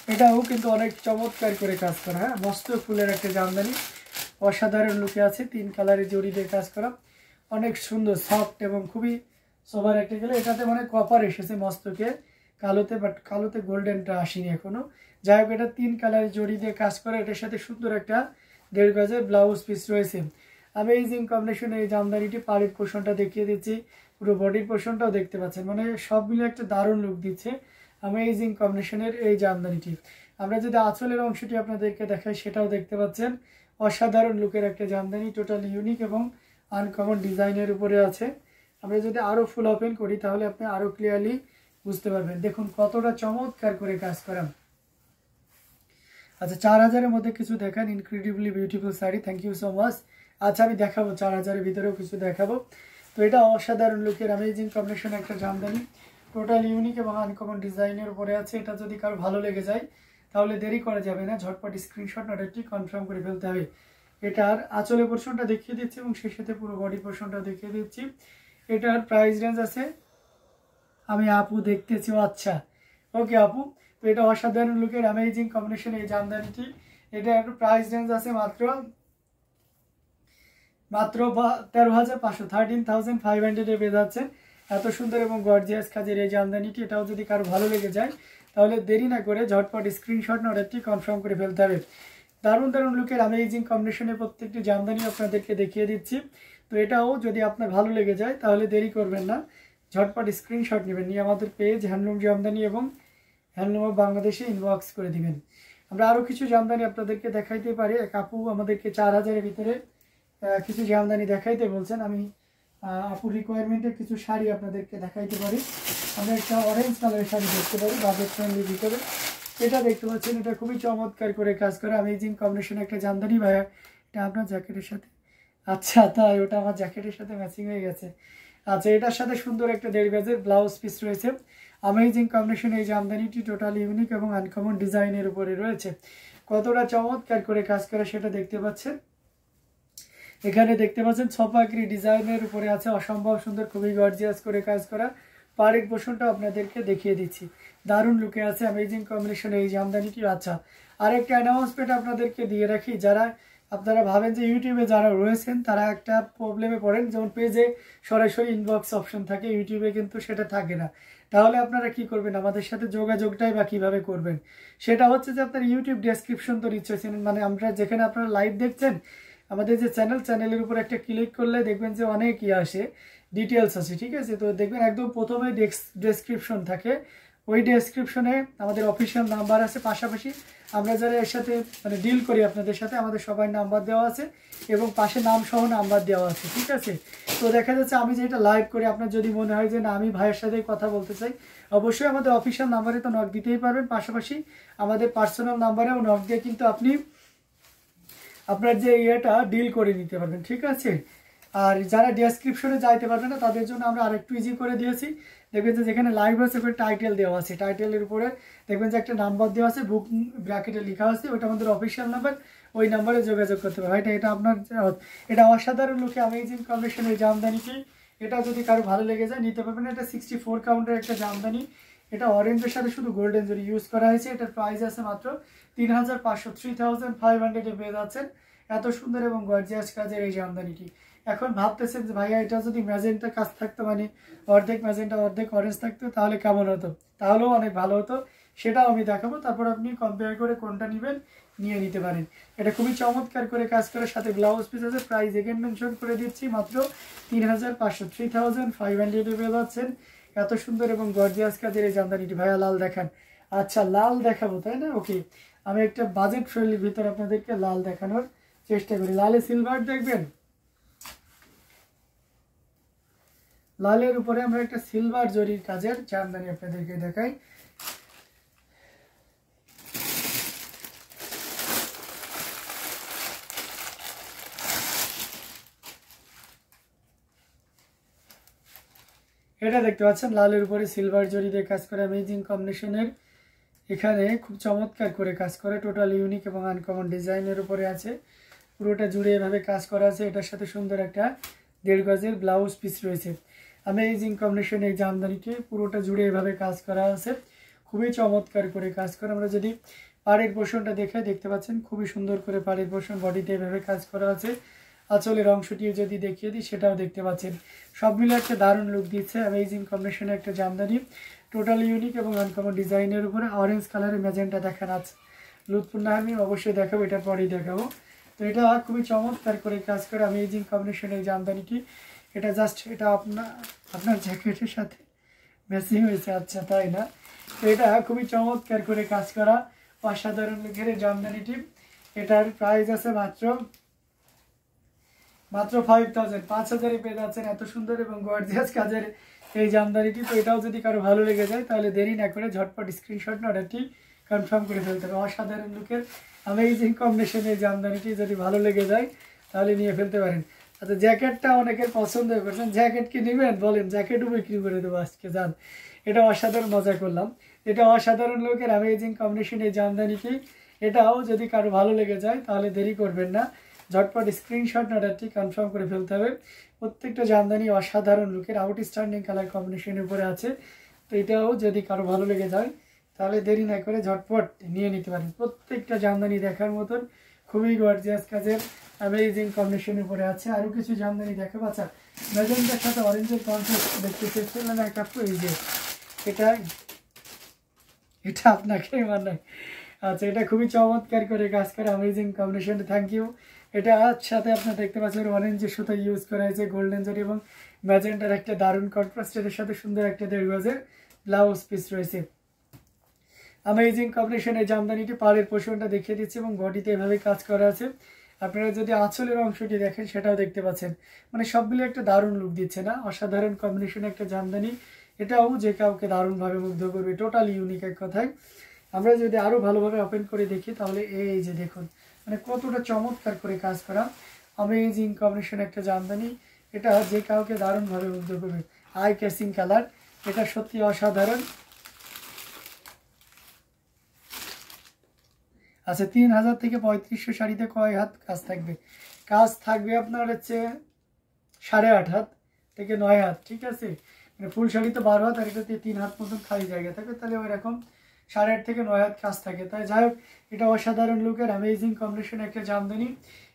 এটাও কিন্তু অনেক চমৎকার করে কাজ করা। হ্যাঁ, মস্ত ফুলের একটা জামদানি, অসাধারণ লুকে আছে। 3 কালারের জড়ি দিয়ে কাজ করা, অনেক সুন্দর সফট এবং খুবই সোবার একটা গেলে। এটাতে মানে কপার এসেছে মস্তকে, কালোতে, বাট কালোতে গোল্ডেনটা আসেনি এখনো। যাই হোক, এটা 3 কালারের জড়ি দিয়ে কাজ করা। এটার সাথে সুন্দর একটা 1.5 গজের ব্লাউজ পিস রয়েছে। অ্যামেজিং কম্বিনেশনে এই জামদানিটি। পাড়ির পোর্শনটা দেখিয়ে দিচ্ছি, পুরো বডির পোর্শনটাও দেখতে পাচ্ছেন, মানে সব মিলে একটা দারুণ লুক দিচ্ছে অ্যামেজিং কম্বিনেশনের এই জামদানিটি। আমরা যদি আঁচলের অংশটি আপনাদেরকে দেখাই, সেটাও দেখতে পাচ্ছেন অসাধারণ লুকের একটা জামদানি, টোটালি ইউনিক এবং আনকমন ডিজাইনের উপরে আছে। আমরা যদি আরও ফুল ওপেন করি তাহলে আপনি আরও ক্লিয়ারলি বুঝতে পারবেন। দেখুন কতটা চমৎকার করে কাজ করা। আচ্ছা, 4000-এর মধ্যে কিছু দেখান, incredibly beautiful sari, thank you so much. আচ্ছা, আমি দেখাবো 4000-এর ভিতরেও কিছু দেখাবো। তো এটা অসাধারণ লুকের অ্যামেজিং কম্বিনেশন একটা জামদানি, টোটাল ইউনিক এবং আনকমন ডিজাইনের উপরে আছে। এটা যদি কারো ভালো লেগে যায় তাহলে দেরি করা যাবে না, ঝটপট স্ক্রিনশট নোটটি কনফার্ম করে ফেলতে হবে। এটার আঁচলের পোর্শনটা দেখিয়ে দিচ্ছি এবং সেই সাথে পুরো বডি পোর্শনটা দেখিয়ে দিচ্ছি। এটার প্রাইস রেঞ্জ আছে, আমি আপু দেখতেছি, আচ্ছা ওকে আপু। তো এটা অসাধারণ লুকের অ্যামেজিং কম্বিনেশন এই জামদানিটি। এটার প্রাইস রেঞ্জ আছে মাত্র 13,500, 13,500 পেয়ে যাচ্ছে। এত সুন্দর এবং গর্জিয়াস কাজের এই জামদানিটি। এটাও যদি কারো ভালো লেগে যায় তাহলে দেরি না করে ঝটপট স্ক্রিনশট নোটটি কনফার্ম করে ফেলতে হবে। দারুণ দারুণ লুকের অ্যামেজিং কম্বিনেশনের প্রত্যেকটি জামদানি আপনাদেরকে দেখিয়ে দিচ্ছি। তো এটাও যদি আপনার ভালো লেগে যায় তাহলে দেরি করবেন না, ঝটপট স্ক্রিনশট নেবেন, নিয়ে আমাদের পেজ হ্যান্ডলুম জামদানি এবং হ্যান্ডলুম অফ বাংলাদেশে ইনবক্স করে দিবেন। আমরা আরও কিছু জামদানি আপনাদেরকে দেখাইতে পারি। এক আপু আমাদেরকে 4000-এর ভিতরে কিছু জামদানি দেখাইতে বলছেন। আমি আপুর রিকোয়ারমেন্টের কিছু শাড়ি আপনাদেরকে দেখাইতে পারি। আমরা একটা অরেঞ্জ কালারের শাড়ি দেখতে পারি বাজেট ফ্রেন্ডলির ভিতরে। এটা দেখতে পাচ্ছেন, এটা খুবই চমৎকার করে কাজ করে অ্যামেজিং কম্বিনেশন একটা জামদানি। ভাইয়া এটা আপনার জ্যাকেটের সাথে, আচ্ছা তাই, ওটা আমার জ্যাকেটের সাথে ম্যাচিং হয়ে গেছে। আচ্ছা, এটার সাথে সুন্দর একটা 1.5 গজের ব্লাউজ পিস রয়েছে। অ্যামেজিং কম্বিনেশন এই জামদানিটি টোটাল ইউনিক এবং আনকমন ডিজাইনের উপরে রয়েছে। কতটা চমৎকার করে কাজ করে সেটা দেখতে পাচ্ছেন। এখানে দেখতে পাচ্ছেন ছপাকরি ডিজাইনের উপরে আছে, অসম্ভব সুন্দর, খুবই গর্জিয়াস করে কাজ করা। পাড়ের পোর্শনটা আপনাদেরকে দেখিয়ে দিচ্ছি, দারুণ লুকে আছে অ্যামেজিং কম্বিনেশন এই জামদানিটি। আচ্ছা, আরেকটা অ্যানাউন্সমেন্ট আপনাদেরকে দিয়ে রাখি, যারা আপনারা ভাবেন যে ইউটিউবে যারা রয়েছেন তারা একটা প্রবলেমে পড়েন, যেমন পেজে সরাসরি ইনবক্স অপশন থাকে, ইউটিউবে কিন্তু সেটা থাকে না। তাহলে আপনারা কি করবেন, আমাদের সাথে যোগাযোগটাই বা কীভাবে করবেন? সেটা হচ্ছে যে আপনার ইউটিউব ডেসক্রিপশন তো নিশ্চয়ই চেনেন, মানে আমরা যেখানে আপনারা লাইভ দেখছেন আমাদের যে চ্যানেলের উপর একটা ক্লিক করলে দেখবেন যে অনেক আসে, ডিটেলস আছে, ঠিক আছে? তো দেখবেন একদম প্রথমে ডেসক্রিপশন থাকে, ওই ডেসক্রিপশনে আমাদের অফিসিয়াল নাম্বার আছে, পাশাপাশি আমরা যারা এর সাথে মানে ডিল করি আপনাদের সাথে, আমাদের সবাই নাম্বার দেওয়া আছে এবং পাশে নাম সহ নাম্বার দেওয়া আছে, ঠিক আছে? তো দেখা যাচ্ছে আমি যেটা লাইভ করি, আপনার যদি মনে হয় যে না আমি ভাইয়ের সাথেই কথা বলতে চাই, অবশ্যই আমাদের অফিসিয়াল নাম্বারে তো নক দিতেই পারবেন, পাশাপাশি আমাদের পার্সোনাল নাম্বারেও নক দিয়ে কিন্তু আপনি আপনার যে ইয়েটা ডিল করে নিতে পারবেন, ঠিক আছে? আর যারা ডেসক্রিপশনে যাইতে পারবে না তাদের জন্য আমরা আরেকটু ইজি করে দিয়েছি। দেখবেন যে যেখানে লাইভ আছে ওখানে টাইটেল দেওয়া আছে, টাইটেলের উপরে দেখবেন যে একটা নাম্বার দেওয়া আছে, বুক ব্র্যাকেটে লেখা আছে, ওটা আমাদের অফিসিয়াল নাম্বার, ওই নাম্বারে যোগাযোগ করতে পারবে। এটা আপনার, এটা অসাধারণ লুকে অ্যামেজিং কম্বিনেশন এই জামদানিটি। এটা যদি কারো ভালো লেগে যায় নিতে পারবেন। এটা 64 কাউন্টের একটা জামদানি, এটা অরেঞ্জের সাথে শুধু গোল্ডেন জরি ইউজ করা হয়েছে। এটার প্রাইস আছে মাত্র 3500, 3500 পেয়ে যাচ্ছেন। এত সুন্দর এবং গর্জিয়াস কাজের এই জামদানিটি। এখন ভাবতেছেন যে ভাইয়া এটা যদি ম্যাজেন্টা কাজ থাকতো, মানে অর্ধেক ম্যাজেন্টা অর্ধেক অরেঞ্জ থাকতো তাহলে কেমন হতো? তাহলেও অনেক ভালো হতো, সেটাও আমি দেখাবো। তারপর আপনি কম্পেয়ার করে কোনটা নেবেন নিয়ে নিতে পারেন। এটা খুবই চমৎকার করে কাজ করে, সাথে ব্লাউজ পিস আছে। প্রাইস এগেন মেনশন করে দিচ্ছি, মাত্র 3500, 3500 পেয়ে যাচ্ছেন। এত সুন্দর এবং গর্জিয়াস কাজের এই জামদানিটি। ভাইয়া লাল দেখান। আচ্ছা, লাল দেখাবো তাই না? ওকে, আমি একটা বাজেট ফ্রেন্ডলির ভিতরে আপনাদেরকে লাল দেখানোর চেষ্টা করি। লালে সিলভার দেখবেন, লালের উপরে আমরা একটা সিলভার জরির কাজের জামদানি আপনাদেরকে দেখাই। এটা দেখতে পাচ্ছেন লালের উপরে সিলভার জরি দিয়ে কাজ করে অ্যামেজিং কম্বিনেশনের। এখানে খুব চমৎকার করে কাজ করে, টোটাল ইউনিক এবং আনকমন ডিজাইনের উপরে আছে। পুরোটা জুড়ে এভাবে কাজ করা আছে। এটার সাথে সুন্দর একটা 1.5 গজের ব্লাউজ পিস রয়েছে। অ্যামেজিং কম্বিনেশন এই জামদানিটি পুরোটা জুড়ে এভাবে কাজ করা আছে। খুবই চমৎকার করে কাজ করা। আমরা যদি পাড়ের পোর্শনটা দেখতে পাচ্ছেন খুবই সুন্দর করে পাড়ের পোর্শন বডিতে এভাবে কাজ করা আছে। আঁচলের অংশটিও যদি দেখিয়ে দিই সেটাও দেখতে পাচ্ছেন। সব মিলে একটা দারুণ লুক দিচ্ছে। অ্যামেজিং কম্বিনেশনে একটা জামদানি, টোটালি ইউনিক এবং আনকমন ডিজাইনের উপরে অরেঞ্জ কালারের ম্যাজেন্টা দেখানো আছে। লুৎফুন্নাহ আমি অবশ্যই দেখাবো, এটার পরেই দেখাবো। তো এটা খুবই চমৎকার করে কাজ করে অ্যামেজিং কম্বিনেশনের জামদানিটি। এটা জাস্ট এটা আপনার জ্যাকেটের সাথে ম্যাচিং হয়েছে। আচ্ছা, তাই না? তো এটা খুবই চমৎকার করে কাজ করা অসাধারণ লুকের জামদানিটি। এটার প্রাইস আছে মাত্র 5000, 5000-এ পেয়ে যাচ্ছেন এত সুন্দর এবং গর্জিয়াস কাজের এই জামদানিটি। তো এটাও যদি কারো ভালো লেগে যায় তাহলে দেরি না করে ঝটপট স্ক্রিনশট না অর্ডারটি কনফার্ম করে ফেলতে হবে। অসাধারণ লুকের অ্যামেজিং কম্বিনেশনের জামদানিটি যদি ভালো লেগে যায় তাহলে নিয়ে ফেলতে পারেন। আচ্ছা, জ্যাকেটটা অনেকের পছন্দ করছেন, জ্যাকেট কি নেবেন বলেন, জ্যাকেটও বিক্রি করে দেবো আজকে। যান, এটা অসাধারণ মজা করলাম। এটা অসাধারণ লুকের অ্যামেজিং কম্বিনেশনের জামদানিটি। এটাও যদি কারো ভালো লেগে যায় তাহলে দেরি করবেন না, ঝটপট স্ক্রিনশট অর্ডারটি কনফার্ম করে ফেলতে হবে। প্রত্যেকটা জামদানি অসাধারণ লুকের আউটস্ট্যান্ডিং কালার কম্বিনেশনের উপরে আছে। তো এটাও যদি কারো ভালো লেগে যায় তাহলে দেরি না করে ঝটপট নিয়ে নিতে পারেন। প্রত্যেকটা জামদানি দেখার মতন খুবই গর্জিয়াস কাজের অ্যামেজিং কম্বিনেশনের উপরে আছে। আরও কিছু জামদানি দেখা পাচ্ছা ম্যাজেন্টার সাথে অরেঞ্জের কন্ট্রাস্ট দেখতে চেয়েছিলেন একটা। এই যে এটা আপনাকে মানায়। আচ্ছা, এটা খুবই চমৎকার করে কাজ করে অ্যামেজিং কম্বিনেশন। Thank you. এটা সাথে আপনার দেখতে পাচ্ছেন অরেঞ্জের সুতা ইউজ করা হয়েছে, গোল্ডেন জরি এবং ম্যাজেন্টার একটা দারুণ কন্ট্রাস্টের সাথে সুন্দর একটা 1.5 গজের ব্লাউজ পিস রয়েছে। অ্যামেজিং কম্বিনেশনের জামদানিটি পাড়ের পোর্শনটা দেখিয়ে দিচ্ছি এবং বডিতে এভাবে কাজ করা আছে। আপনারা যদি আঁচলের অংশটি দেখেন সেটাও দেখতে পাচ্ছেন। মানে সবগুলো একটা দারুণ লুক দিচ্ছে না? অসাধারণ কম্বিনেশনের একটা জামদানি। এটাও যে কাউকে দারুণভাবে মুগ্ধ করবে, টোটালি ইউনিক এক কথায়। আমরা যদি আরও ভালোভাবে ওপেন করে দেখি তাহলে এই যে দেখুন, মানে কতটা চমৎকার করে কাজ করা অ্যামেজিং কম্বিনেশন একটা জামদানি। এটা যে কাউকে দারুণভাবে মুগ্ধ করবে। আই ক্যাচিং কালার, এটা সত্যি অসাধারণ। আচ্ছা, 3000 থেকে 3500 শাড়িতে কয় হাত কাজ থাকবে? কাজ থাকবে আপনার হচ্ছে 8.5 হাত থেকে 9 হাত, ঠিক আছে? মানে ফুল শাড়ি তো 12 হাত, আর এটাতে 3 হাত মতন খালি জায়গা থাকে, তাহলে ওইরকম 8.5 থেকে 9 হাত কাজ থাকে। তাই যাই হোক, এটা অসাধারণ লুকের অ্যামেজিং কম্বিনেশন একটা জামদানি।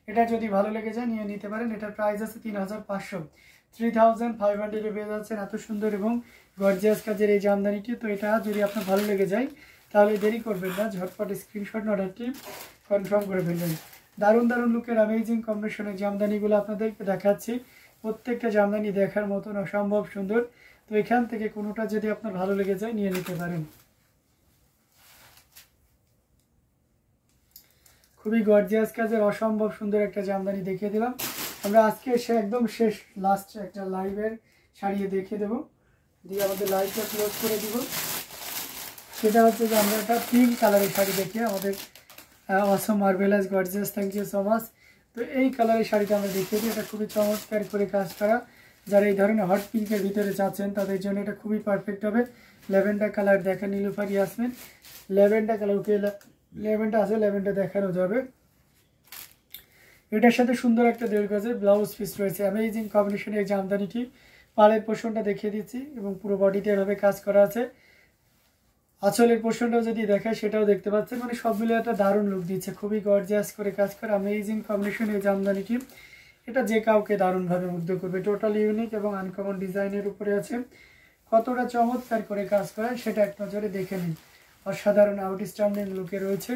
এটা যদি ভালো লেগে যায় নিয়ে নিতে পারেন। এটার প্রাইস আছে 3500, 3500 পেয়ে যাচ্ছেন এত সুন্দর এবং গর্জিয়াস কাজের এই জামদানিটি। তো এটা যদি আপনার ভালো লেগে যায় তাহলে দেরি করবেন না, ঝটপট স্ক্রিনশট অর্ডারটি কনফার্ম করে ফেলবেন। দারুণ দারুণ লুকের অ্যামেজিং কম্বিনেশনের জামদানিগুলো আপনাদেরকে দেখাচ্ছি। প্রত্যেকটা জামদানি দেখার মতন অসম্ভব সুন্দর। তো এখান থেকে কোনোটা যদি আপনার ভালো লেগে যায় নিয়ে নিতে পারেন। খুবই গর্জিয়াস কাজের অসম্ভব সুন্দর একটা জামদানি দেখিয়ে দিলাম। আমরা আজকে একদম শেষ লাস্ট একটা লাইভের শাড়ি দেখিয়ে দেবো, দিয়ে আমাদের লাইভটা ক্লোজ করে দিব। সেটা হচ্ছে যে আমরা একটা পিঙ্ক কালারের শাড়ি দেখি আমাদের awesome marvellous gorgeous, thank you so much. তো এই কালারের শাড়িটা আমরা দেখিয়ে দিই। এটা খুবই চমৎকার করে কাজ করা। যারা এই ধরনের হট পিঙ্কের ভিতরে চাচ্ছেন তাদের জন্য এটা খুবই পারফেক্ট হবে। ল্যাভেন্ডার কালার দেখেন, নীলুফার ইয়াসমিন ল্যাভেন্ডার কালার, ওকে ল্যাভেন্ডার আছে, ল্যাভেন্ডার দেখানো যাবে। এটার সাথে সুন্দর একটা 1.5 গজের ব্লাউজ পিস রয়েছে। অ্যামেজিং কম্বিনেশনের এই জামদানিটি। পাড়ের পোর্শনটা দেখিয়ে দিচ্ছি এবং পুরো বডিতে এভাবে কাজ করা আছে। আঁচলের পোর্শনটাও যদি দেখায় সেটাও দেখতে পাচ্ছেন। মানে সব মিলে একটা দারুণ লুক দিচ্ছে, খুবই গর্জিয়াস করে কাজ করা অ্যামেজিং কম্বিনেশন এই জামদানিটি। এটা যে কাউকে দারুণভাবে মুগ্ধ করবে, টোটালি ইউনিক এবং আনকমন ডিজাইনের উপরে আছে। কতটা চমৎকার করে কাজ করা সেটা এক নজরে দেখে নিন। অসাধারণ আউটস্ট্যান্ডিং লুকে রয়েছে,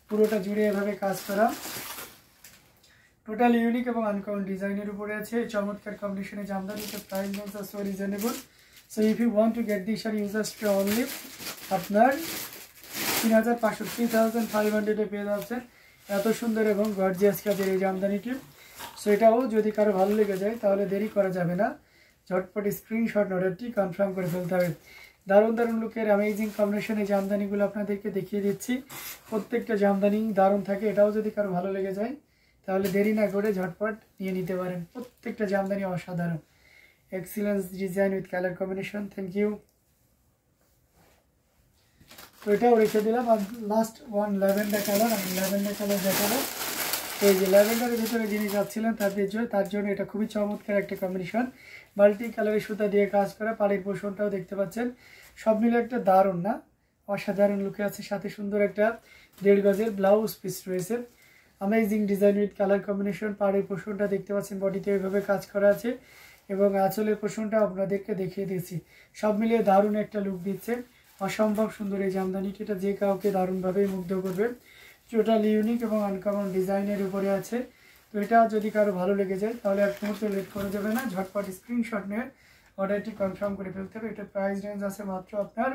পুরোটা জুড়ে এভাবে কাজ করা, টোটালি ইউনিক এবং আনকমন ডিজাইনের উপরে আছে। চমৎকার কম্বিনেশনে জামদানিতে প্রাইস রেঞ্জ আর so reasonable. So if you want to get this sari users only আপনার 3500 পেয়ে যাচ্ছেন এত সুন্দর এবং গর্জিয়াস কাজের এই জামদানিটি। সো এটাও যদি কারো ভালো লেগে যায় তাহলে দেরি করা যাবে না, ঝটপট স্ক্রিনশট অর্ডারটি কনফার্ম করে ফেলতে হবে। দারুণ দারুণ লুকের অ্যামেজিং কম্বিনেশন এই জামদানিগুলো আপনাদেরকে দেখিয়ে দিচ্ছি। প্রত্যেকটা জামদানি দারুণ থাকে। এটাও যদি কারো ভালো লেগে যায় তাহলে দেরি না করে ঝটপট নিয়ে নিতে পারেন। প্রত্যেকটা জামদানি অসাধারণ, excellence design with colour combination. Thank you. তো এটাও রেখে দিলাম। আর লাস্ট ওয়ান ল্যাভেন্ডার কালার, আমি ল্যাভেন্ডার কালার দেখাবো। এই যে ল্যাভেন্ডারের ভিতরে যিনি যাচ্ছিলেন তার জন্য এটা খুবই চমৎকার একটা কম্বিনেশন। মাল্টি কালারের সুতা দিয়ে কাজ করা, পাড়ের পোর্শনটাও দেখতে পাচ্ছেন। সব মিলে একটা দারুণ না অসাধারণ লুকে আছে, সাথে সুন্দর একটা 1.5 গজের ব্লাউজ পিস রয়েছে। Amazing design with colour combination. পাড়ের পোর্শনটা দেখতে পাচ্ছেন বডিতে এইভাবে কাজ করা আছে এবং আঁচলের পোর্শনটা আপনাদেরকে দেখিয়ে দিয়েছি। সব মিলিয়ে দারুণ একটা লুক দিচ্ছে, অসম্ভব সুন্দর এই জামদানিটি। এটা যে কাউকে দারুণভাবেই মুগ্ধ করবে। টোটাল ইউনিক এবং আনকমন ডিজাইনের উপরে আছে। তো এটা যদি কারো ভালো লেগে যায় তাহলে এক মুহূর্তে লেট করে যাবে না, ঝটপট স্ক্রিনশট নিয়ে অর্ডারটি কনফার্ম করে ফেলতে হবে। এটা প্রাইস রেঞ্জ আছে মাত্র আপনার,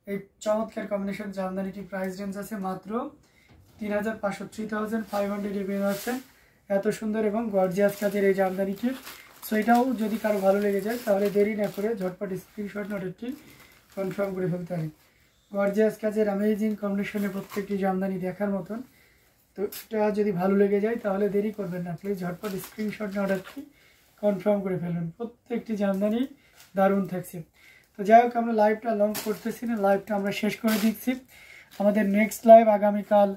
এই চমৎকার কম্বিনেশন জামদানিটি প্রাইস রেঞ্জ আছে মাত্র 3500, 3500 পেয়ে যাচ্ছেন। এত সুন্দর এবং গর্জিয়াস কাজের এই জামদানিটি। সো এটাও যদি কারো ভালো লেগে যায় তাহলে দেরি না করে ঝটপট স্ক্রিনশট অর্ডারটি কনফার্ম করে ফেলতে হবে। গর্জিয়াস কাজের অ্যামেজিং কম্বিনেশনে প্রত্যেকটি জামদানি দেখার মতন। তো এটা যদি ভালো লেগে যায় তাহলে দেরি করবেন না, প্লিজ ঝটপট স্ক্রিনশট অর্ডারটি কনফার্ম করে ফেলুন। প্রত্যেকটি জামদানি দারুণ থাকছে। তো যাই হোক, আমরা লাইভটা লঞ্চ করতেছি না, লাইভটা আমরা শেষ করে দিচ্ছি। আমাদের নেক্সট লাইভ আগামীকাল